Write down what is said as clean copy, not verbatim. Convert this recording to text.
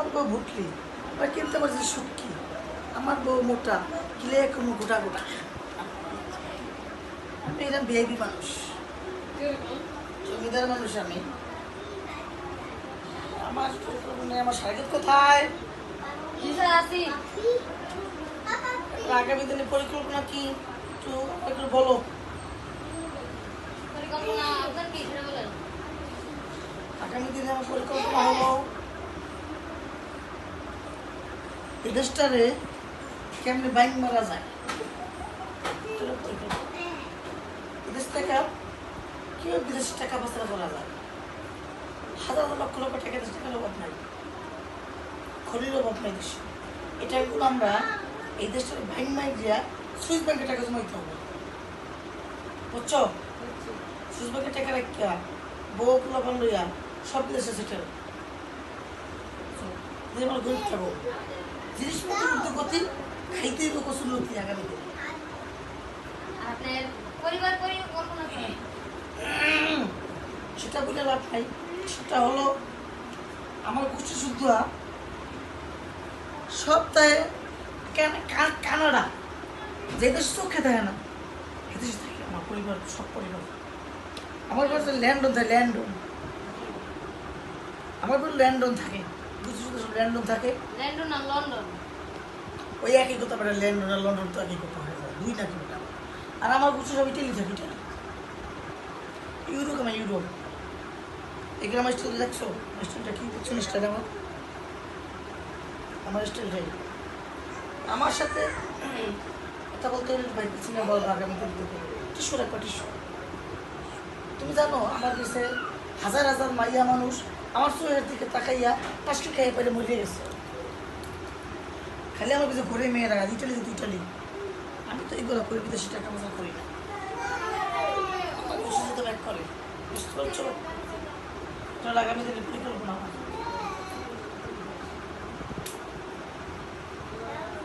আমার বউ ভুটলি বা কিনতে পারছি শুটকি, আমার বউ মোটা কিলে কোনো গোটা গোটা। আমি এরকম ভিআইপি মানুষ, জমিদার মানুষ আমি। আমার আমার শারীরিক কোথায় আগামী দিনে পরিকল্পনা কি একটু বলো। আগামী দিনে আমার পরিকল্পনা হলো এই দেশটারে কেমনি বাইক মারা যায়, বিদেশ থেকে কীভাবে বিদেশি টাকা পয়সা করা যায়। হাজার হাজার লক্ষ লক্ষ টাকা দেশ টাকার অভাব নাই, খনির অভাব নাই দেশে। এটাগুলো আমরা এই দেশটার ব্যাংক মাইক দিয়া সুইস ব্যাংকে টাকা জমাইতে হবে, বুঝছো? সুইস ব্যাংকে টাকা রাখিয়া বউ পোলাপান লইয়া সব বিদেশে সেটেল আমরা গরিব থাকবো। জিনিসপত্র উদ্যোগতি খাইতেই কচুর লতি আগামী দিনে। সেটা বলে লাভ নাই। সেটা হলো আমার গোষ্ঠী শুদ্ধ সপ্তাহে কানাডা, যে দেশ চোখে থাকে না সে দেশে থাকে আমার পরিবার, সব পরিবার। আমার কাছে ল্যান্ডন থাকে, ল্যান্ডন আমার বাড়ি ল্যান্ডন থাকে, গোষ্ঠী শুদ্ধ সব ল্যান্ডন থাকে। লন্ডন আর লন্ডন ওই একই কথা পারে, ল্যান্ডন আর লন্ডন তো একই কথা হয়ে যায়, দুই নাকি ওটা। আর আমার গোষ্ঠী সব ইটালি থাকে, ইটালি ইউরোপ। আমার ইউরোপ এগুলো আমার স্টাইল দেখছো, স্টাইলটা কি দেখছো? স্টাইল আমার স্টাইলটাই আমার সাথে কথা বলতে ভাই পিছনে বল আগামী টিস্যু রাখবা, টিস্যু। তুমি জানো আমার কাছে হাজার হাজার মাইয়া মানুষ আমার চোখের দিকে তাকাইয়া পাঁচটি খাইয়ে পেলে মরে গেছে। খালি আমার কিছু ঘুরে মেয়েরা ইটালি যেত, ইটালি। আমি তো এইগুলো করে বিদেশি টাকা পয়সা করি না, আমার খুশি যেতে ব্যাক করে, বুঝতে পারছো? আগামী দিনের পরিকল্পনা